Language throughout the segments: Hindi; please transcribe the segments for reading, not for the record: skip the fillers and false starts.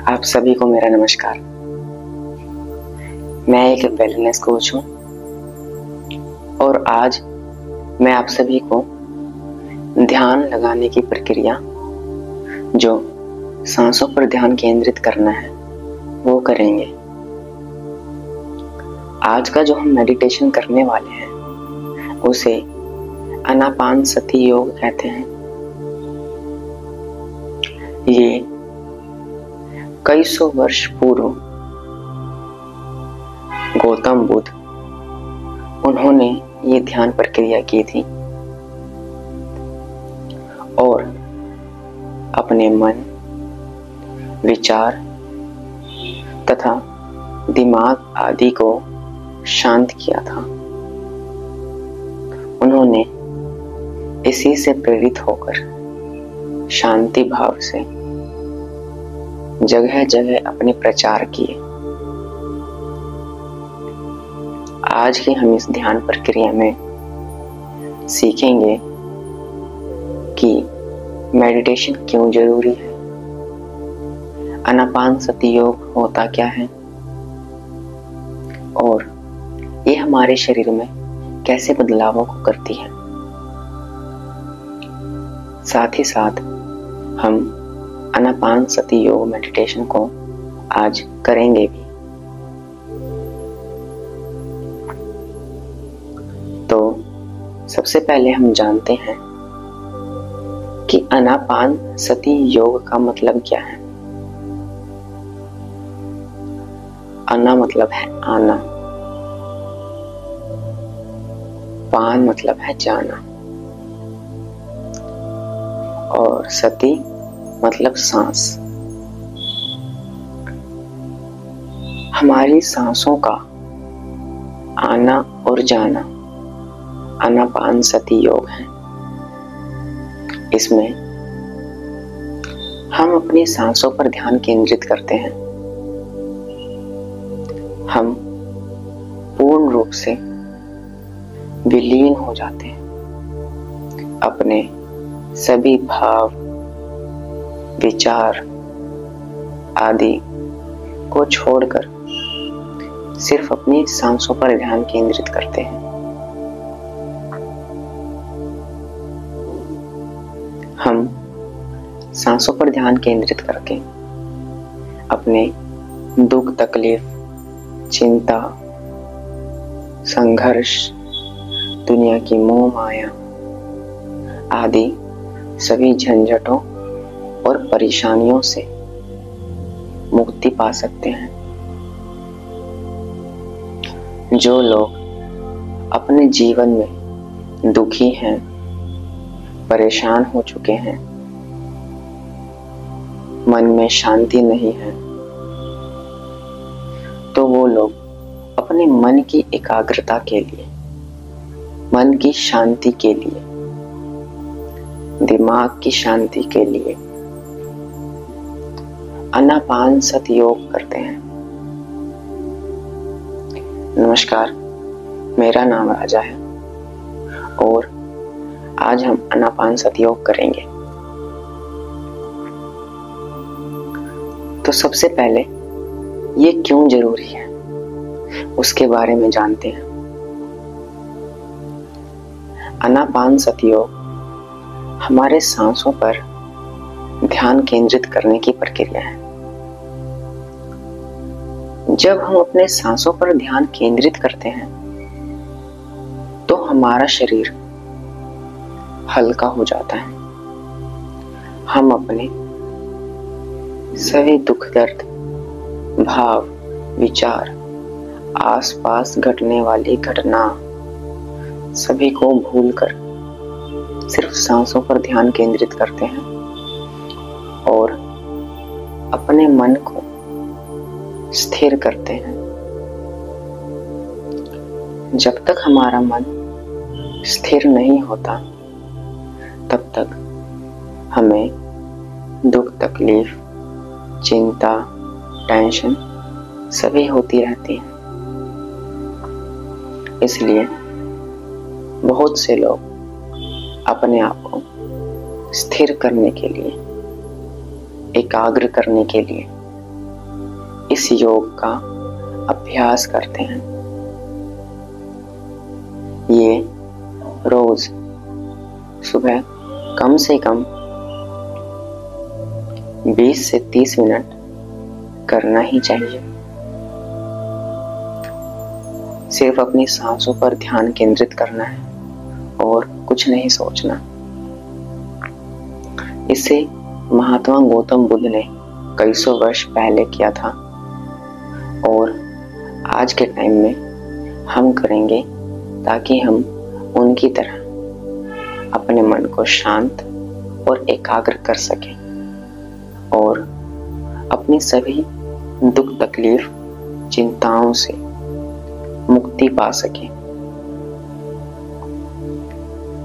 आप सभी को मेरा नमस्कार। मैं एक वेलनेस कोच हूँ और आज मैं आप सभी को ध्यान लगाने की प्रक्रिया, जो सांसों पर ध्यान केंद्रित करना है, वो करेंगे। आज का जो हम मेडिटेशन करने वाले हैं उसे आनापानसति योग कहते हैं। ये कई सौ वर्ष पूर्व गौतम बुद्ध, उन्होंने ये ध्यान प्रक्रिया की थी और अपने मन, विचार तथा दिमाग आदि को शांत किया था। उन्होंने इसी से प्रेरित होकर शांति भाव से जगह जगह अपने प्रचार किए। आज की हम इस ध्यान प्रक्रिया में सीखेंगे कि मेडिटेशन क्यों जरूरी है, आनापानसति योग होता क्या है और ये हमारे शरीर में कैसे बदलावों को करती है। साथ ही साथ हम आनापानसति योग मेडिटेशन को आज करेंगे भी। तो सबसे पहले हम जानते हैं कि आनापानसति योग का मतलब क्या है। आना मतलब है आना, पान मतलब है जाना और सति मतलब सांस। हमारी सांसों का आना और जाना आनापानसति योग है। इसमें हम अपनी सांसों पर ध्यान केंद्रित करते हैं। हम पूर्ण रूप से विलीन हो जाते हैं, अपने सभी भाव, विचार आदि को छोड़कर सिर्फ अपनी सांसों पर ध्यान केंद्रित करते हैं। हम सांसों पर ध्यान केंद्रित करके अपने दुख, तकलीफ, चिंता, संघर्ष, दुनिया की मोह माया आदि सभी झंझटों और परेशानियों से मुक्ति पा सकते हैं। जो लोग अपने जीवन में दुखी हैं, परेशान हो चुके हैं, मन में शांति नहीं है, तो वो लोग अपने मन की एकाग्रता के लिए, मन की शांति के लिए, दिमाग की शांति के लिए आनापानसति योग करते हैं। नमस्कार, मेरा नाम राजा है और आज हम आनापानसति योग करेंगे। तो सबसे पहले ये क्यों जरूरी है उसके बारे में जानते हैं। आनापानसति योग हमारे सांसों पर ध्यान केंद्रित करने की प्रक्रिया है। जब हम अपने सांसों पर ध्यान केंद्रित करते हैं तो हमारा शरीर हल्का हो जाता है। हम अपने सभी दुख, दर्द, भाव, विचार, आसपास घटने वाली घटना सभी को भूलकर सिर्फ सांसों पर ध्यान केंद्रित करते हैं और अपने मन को स्थिर करते हैं। जब तक हमारा मन स्थिर नहीं होता तब तक हमें दुख, तकलीफ, चिंता, टेंशन सभी होती रहती है। इसलिए बहुत से लोग अपने आप को स्थिर करने के लिए, एकाग्र करने के लिए इस योग का अभ्यास करते हैं। ये रोज सुबह कम से कम 20 से 30 मिनट करना ही चाहिए। सिर्फ अपनी सांसों पर ध्यान केंद्रित करना है और कुछ नहीं सोचना। इसे महात्मा गौतम बुद्ध ने कई सौ वर्ष पहले किया था और आज के टाइम में हम करेंगे ताकि हम उनकी तरह अपने मन को शांत और एकाग्र कर सकें और अपनी सभी दुख तकलीफ चिंताओं से मुक्ति पा सकें।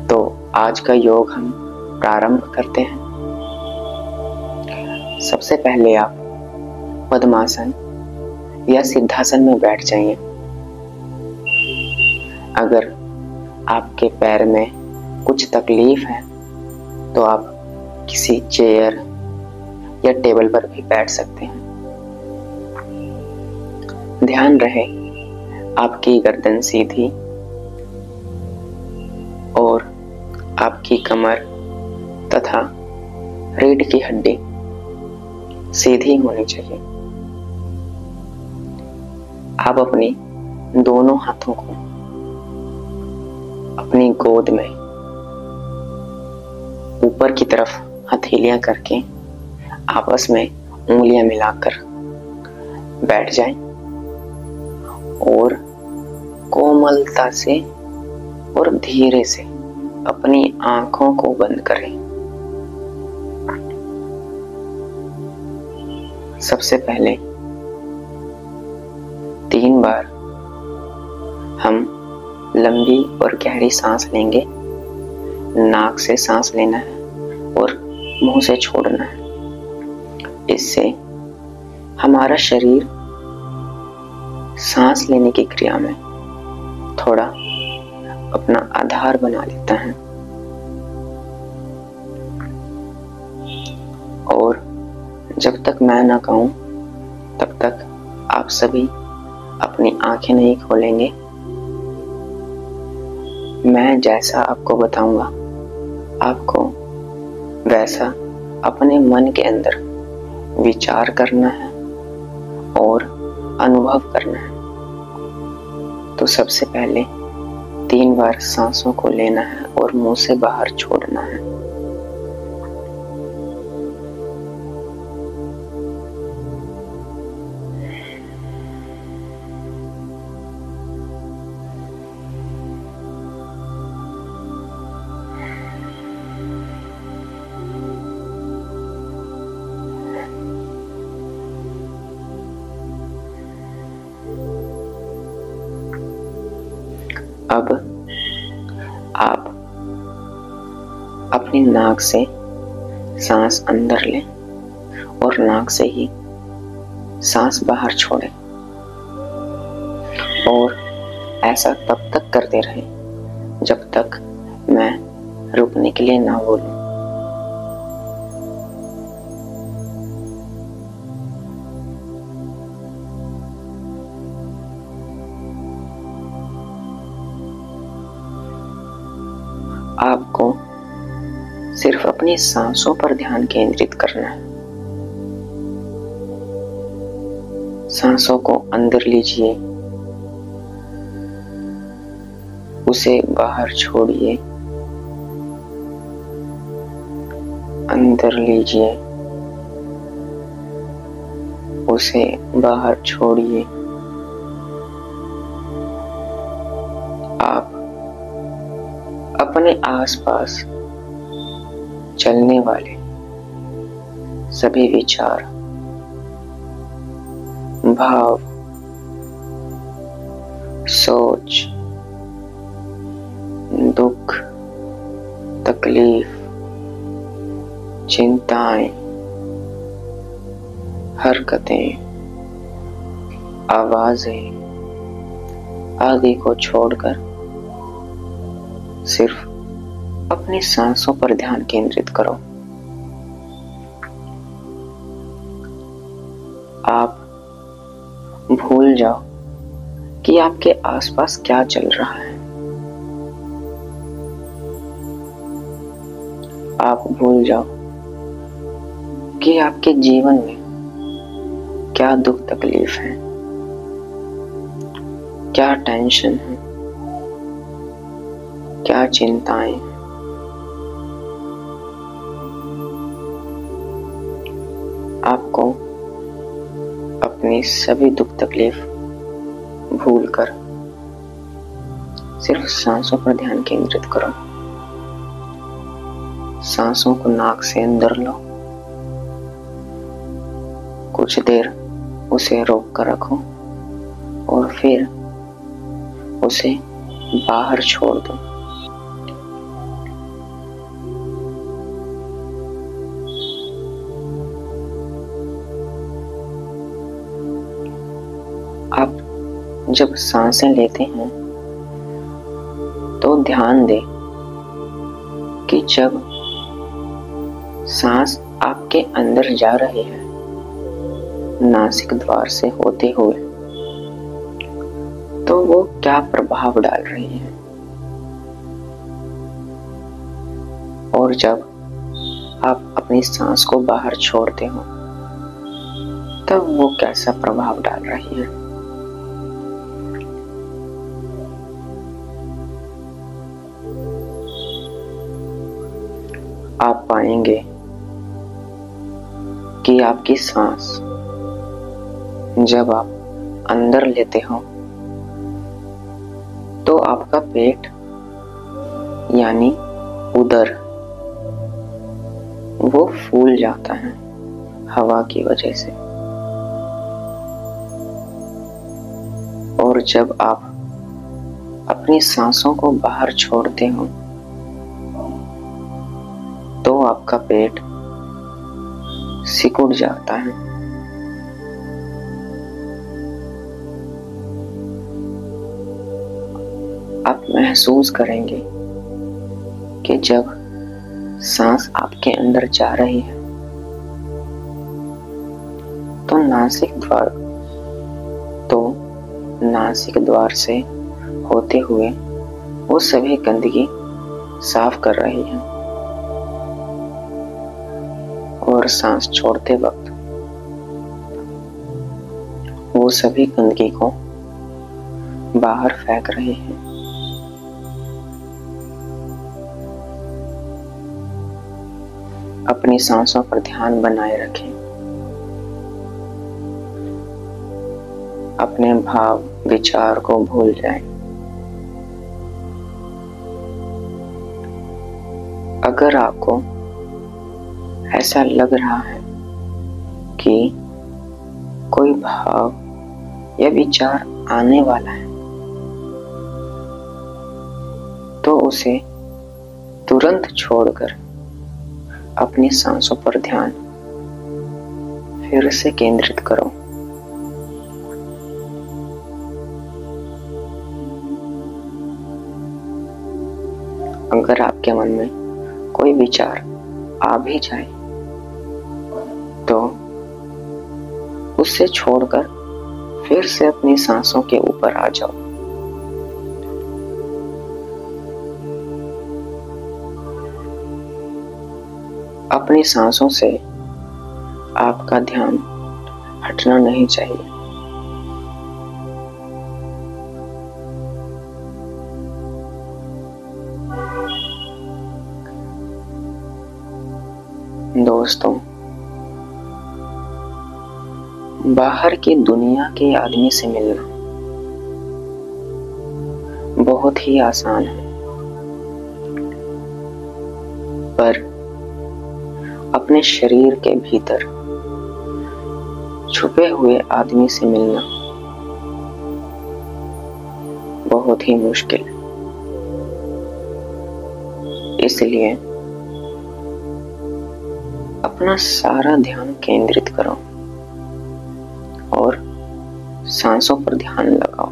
तो आज का योग हम प्रारंभ करते हैं। सबसे पहले आप पद्मासन या सिद्धासन में बैठ जाइए। अगर आपके पैर में कुछ तकलीफ है तो आप किसी चेयर या टेबल पर भी बैठ सकते हैं। ध्यान रहे आपकी गर्दन सीधी और आपकी कमर तथा रीढ़ की हड्डी सीधी होनी चाहिए। आप अपनी दोनों हाथों को अपनी गोद में ऊपर की तरफ हथेलियां करके आपस में उंगलियां मिलाकर बैठ जाएं और कोमलता से और धीरे से अपनी आंखों को बंद करें। सबसे पहले 3 बार हम लंबी और गहरी सांस लेंगे। नाक से सांस लेना है और मुंह से छोड़ना है। इससे हमारा शरीर सांस लेने की क्रिया में थोड़ा अपना आधार बना लेता है और जब तक मैं ना कहूं तब तक आप सभी अपनी आंखें नहीं खोलेंगे। मैं जैसा आपको बताऊंगा आपको वैसा अपने मन के अंदर विचार करना है और अनुभव करना है। तो सबसे पहले 3 बार सांसों को लेना है और मुंह से बाहर छोड़ना है। अब आप अपनी नाक से सांस अंदर लें और नाक से ही सांस बाहर छोड़ें और ऐसा तब तक करते रहें जब तक मैं रुकने के लिए ना बोलूं। आपको सिर्फ अपनी सांसों पर ध्यान केंद्रित करना है। सांसों को अंदर लीजिए, उसे बाहर छोड़िए, अंदर लीजिए, उसे बाहर छोड़िए। आप अपने आसपास चलने वाले सभी विचार, भाव, सोच, दुख, तकलीफ, चिंताएं, हरकतें, आवाजें आदि को छोड़कर सिर्फ अपनी सांसों पर ध्यान केंद्रित करो। आप भूल जाओ कि आपके आसपास क्या चल रहा है। आप भूल जाओ कि आपके जीवन में क्या दुख तकलीफ है, क्या टेंशन है, क्या चिंताएं हैं। आपको अपनी सभी दुख तकलीफ भूलकर सिर्फ सांसों पर ध्यान केंद्रित करो। सांसों को नाक से अंदर लो, कुछ देर उसे रोक कर रखो और फिर उसे बाहर छोड़ दो। आप जब सांसें लेते हैं तो ध्यान दें कि जब सांस आपके अंदर जा रही है नासिक द्वार से होते हुए, तो वो क्या प्रभाव डाल रही है, और जब आप अपनी सांस को बाहर छोड़ते हो तब वो कैसा प्रभाव डाल रही है। आप पाएंगे कि आपकी सांस जब आप अंदर लेते हो तो आपका पेट यानी उदर वो फूल जाता है हवा की वजह से, और जब आप अपनी सांसों को बाहर छोड़ते हो तो आपका पेट सिकुड़ जाता है। आप महसूस करेंगे कि जब सांस आपके अंदर जा रही है तो नासिक द्वार से होते हुए वो सभी गंदगी साफ कर रही है, और सांस छोड़ते वक्त वो सभी गंदगी को बाहर फेंक रहे हैं। अपनी सांसों पर ध्यान बनाए रखें। अपने भाव विचार को भूल जाएं। अगर आपको ऐसा लग रहा है कि कोई भाव या विचार आने वाला है तो उसे तुरंत छोड़कर अपनी सांसों पर ध्यान फिर से केंद्रित करो। अगर आपके मन में कोई विचार आ भी जाए तो उससे छोड़कर फिर से अपनी सांसों के ऊपर आ जाओ। अपनी सांसों से आपका ध्यान हटना नहीं चाहिए। दोस्तों, बाहर की दुनिया के आदमी से मिलना बहुत ही आसान है, पर अपने शरीर के भीतर छुपे हुए आदमी से मिलना बहुत ही मुश्किल है। इसलिए अपना सारा ध्यान केंद्रित करो और सांसों पर ध्यान लगाओ।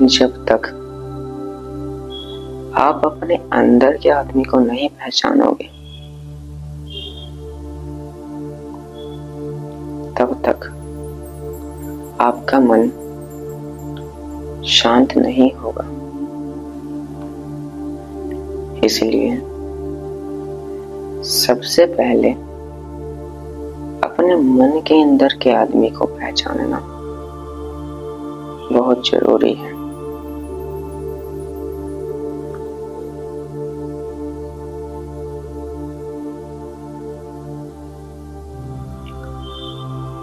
जब तक आप अपने अंदर के आदमी को नहीं पहचानोगे तक आपका मन शांत नहीं होगा। इसलिए सबसे पहले अपने मन के अंदर के आदमी को पहचानना बहुत जरूरी है।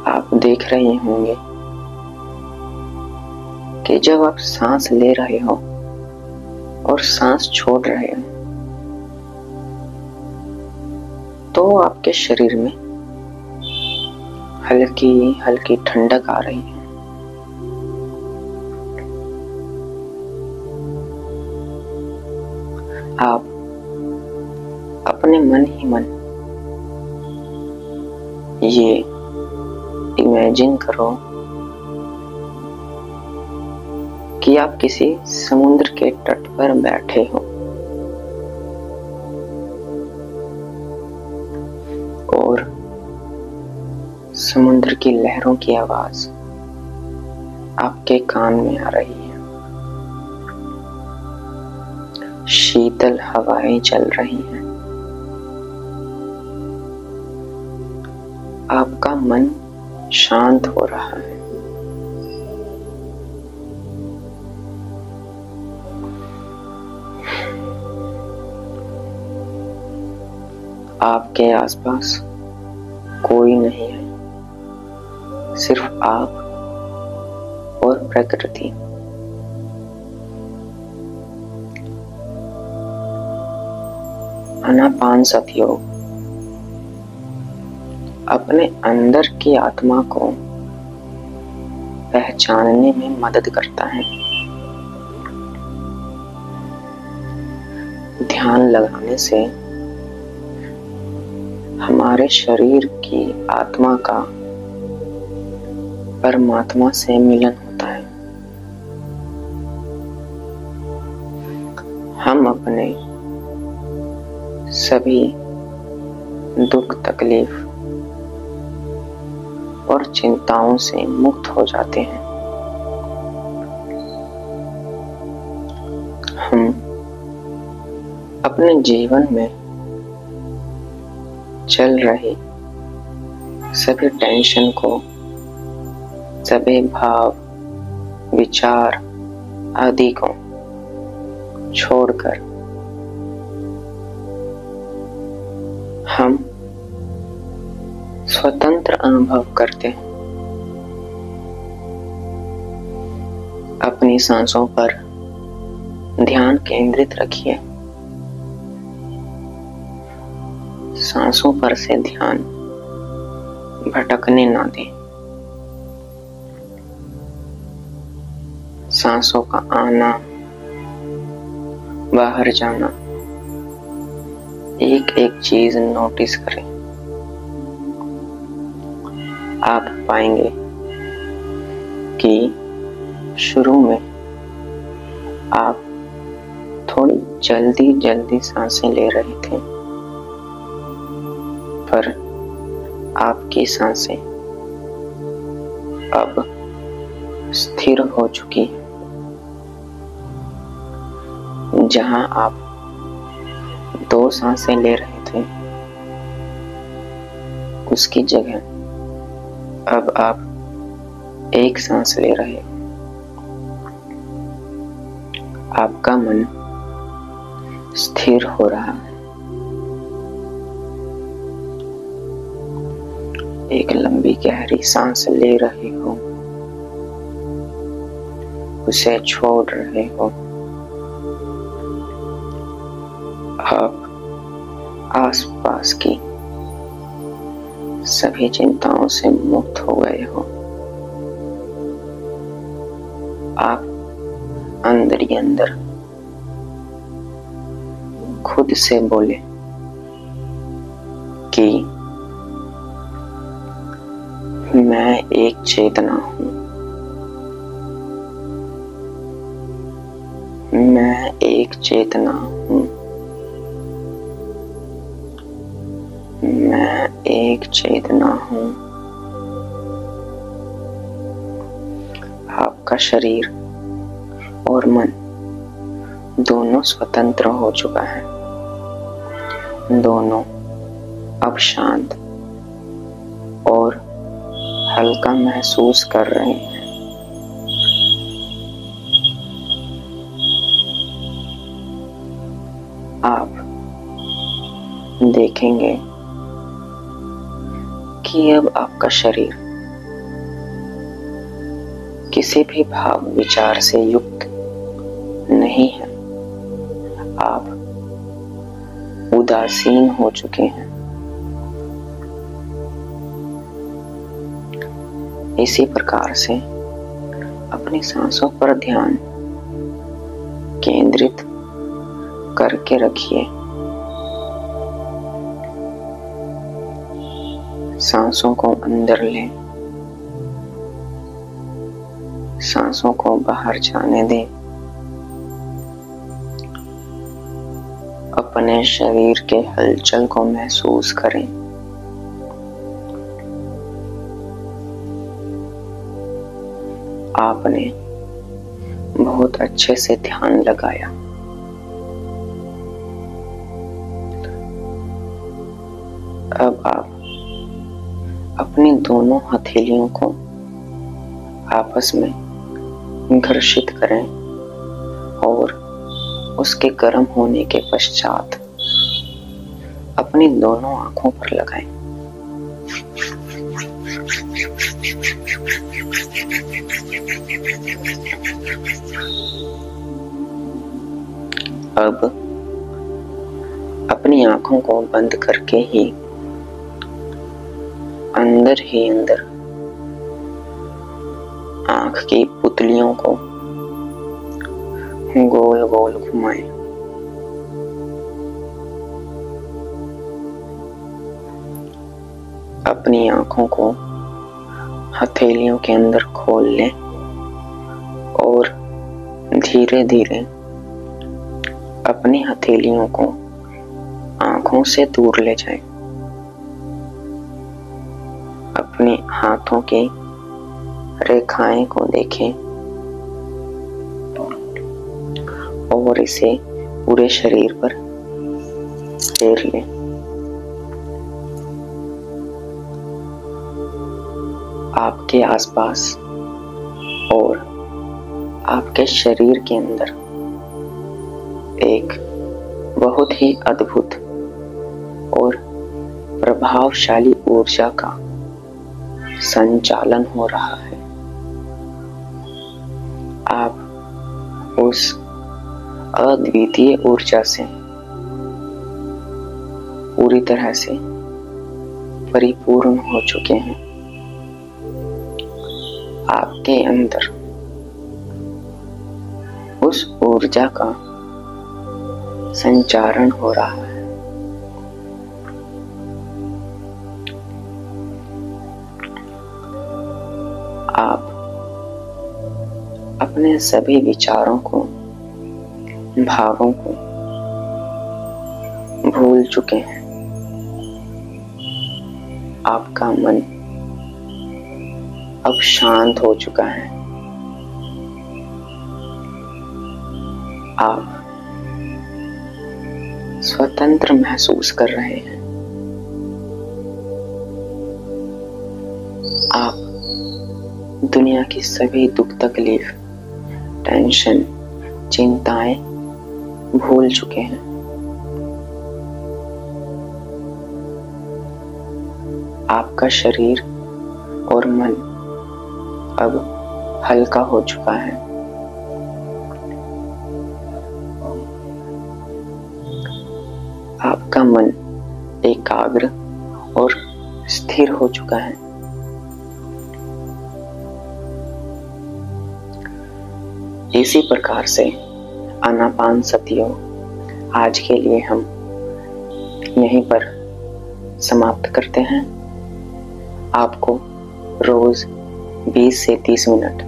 आप देख रहे होंगे कि जब आप सांस ले रहे हो और सांस छोड़ रहे हो तो आपके शरीर में हल्की हल्की ठंडक आ रही है। आप अपने मन ही मन ये इमेजिन करो कि आप किसी समुद्र के तट पर बैठे हो और समुद्र की लहरों की आवाज आपके कान में आ रही है। शीतल हवाएं चल रही हैं। आपका मन शांत हो रहा है। आपके आसपास कोई नहीं है, सिर्फ आप और प्रकृति। अनापानसति योग अपने अंदर की आत्मा को पहचानने में मदद करता है। ध्यान लगाने से हमारे शरीर की आत्मा का परमात्मा से मिलन होता है। हम अपने सभी दुख तकलीफ और चिंताओं से मुक्त हो जाते हैं। हम अपने जीवन में चल रहे सभी टेंशन को, सभी भाव, विचार आदि को छोड़कर हम स्वतंत्र अनुभव करते हैं। अपनी सांसों पर ध्यान केंद्रित रखिए। सांसों पर से ध्यान भटकने ना दें। सांसों का आना, बाहर जाना, एक एक चीज नोटिस करें। आप पाएंगे कि शुरू में आप थोड़ी जल्दी जल्दी सांसें ले रहे थे, पर आपकी सांसें अब स्थिर हो चुकी हैं। जहां आप 2 सांसें ले रहे थे, उसकी जगह अब आप 1 सांस ले रहे हो। आपका मन स्थिर हो रहा है। एक लंबी गहरी सांस ले रहे हो, उसे छोड़ रहे हो। आप आसपास की सभी चिंताओं से मुक्त हो गए हो। आप अंदर ही अंदर खुद से बोले कि मैं एक चेतना हूं, मैं एक चेतना हूं, मैं एक चेतना हूं। आपका शरीर और मन दोनों स्वतंत्र हो चुका है। दोनों अब शांत और हल्का महसूस कर रहे हैं। आप देखेंगे कि अब आपका शरीर किसी भी भाव विचार से युक्त नहीं है। आप उदासीन हो चुके हैं। इसी प्रकार से अपनी सांसों पर ध्यान केंद्रित करके रखिए। सांसों को अंदर लें, सांसों को बाहर जाने दें। अपने शरीर के हलचल को महसूस करें। आपने बहुत अच्छे से ध्यान लगाया। अब आप अपनी दोनों हथेलियों को आपस में घर्षित करें और उसके गर्म होने के पश्चात अपनी दोनों आंखों पर लगाएं। अब अपनी आंखों को बंद करके ही अंदर आंख की पुतलियों को गोल गोल घुमाएं। अपनी आंखों को हथेलियों के अंदर खोल लें और धीरे धीरे अपनी हथेलियों को आंखों से दूर ले जाएं। अपने हाथों की रेखाएं को देखें और इसे पूरे शरीर पर फेर लें। आपके आसपास और आपके शरीर के अंदर एक बहुत ही अद्भुत और प्रभावशाली ऊर्जा का संचालन हो रहा है। आप उस अद्वितीय ऊर्जा से पूरी तरह से परिपूर्ण हो चुके हैं। आपके अंदर उस ऊर्जा का संचारण हो रहा है। आप अपने सभी विचारों को, भावों को भूल चुके हैं। आपका मन अब शांत हो चुका है। आप स्वतंत्र महसूस कर रहे हैं। आप दुनिया की सभी दुख तकलीफ, टेंशन, चिंताएं भूल चुके हैं। आपका शरीर और मन अब हल्का हो चुका है। आपका मन एकाग्र और स्थिर हो चुका है। इसी प्रकार से आनापानसतियोग आज के लिए हम यहीं पर समाप्त करते हैं। आपको रोज 20 से 30 मिनट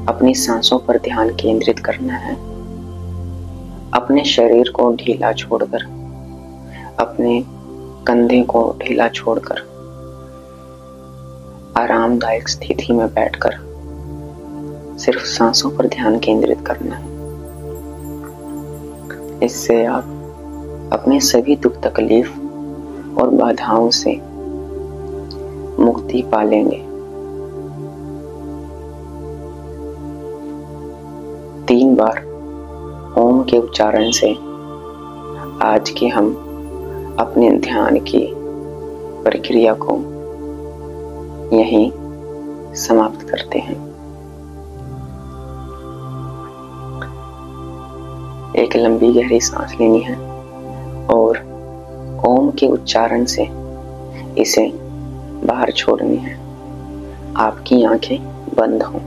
अपनी सांसों पर ध्यान केंद्रित करना है। अपने शरीर को ढीला छोड़कर, अपने कंधे को ढीला छोड़कर आरामदायक स्थिति में बैठकर सिर्फ सांसों पर ध्यान केंद्रित करना है। इससे आप अपने सभी दुख तकलीफ और बाधाओं से मुक्ति पा लेंगे। 3 बार ओम के उच्चारण से आज के हम अपने ध्यान की प्रक्रिया को यहीं समाप्त करते हैं। एक लंबी गहरी सांस लेनी है और ओम के उच्चारण से इसे बाहर छोड़नी है। आपकी आंखें बंद हों।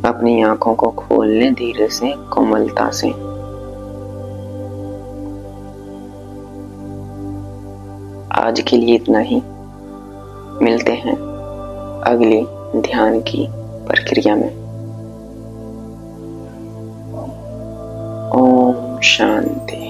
अपनी आंखों को खोल लें धीरे से, कोमलता से। आज के लिए इतना ही। मिलते हैं अगली ध्यान की प्रक्रिया में। ओम शांति।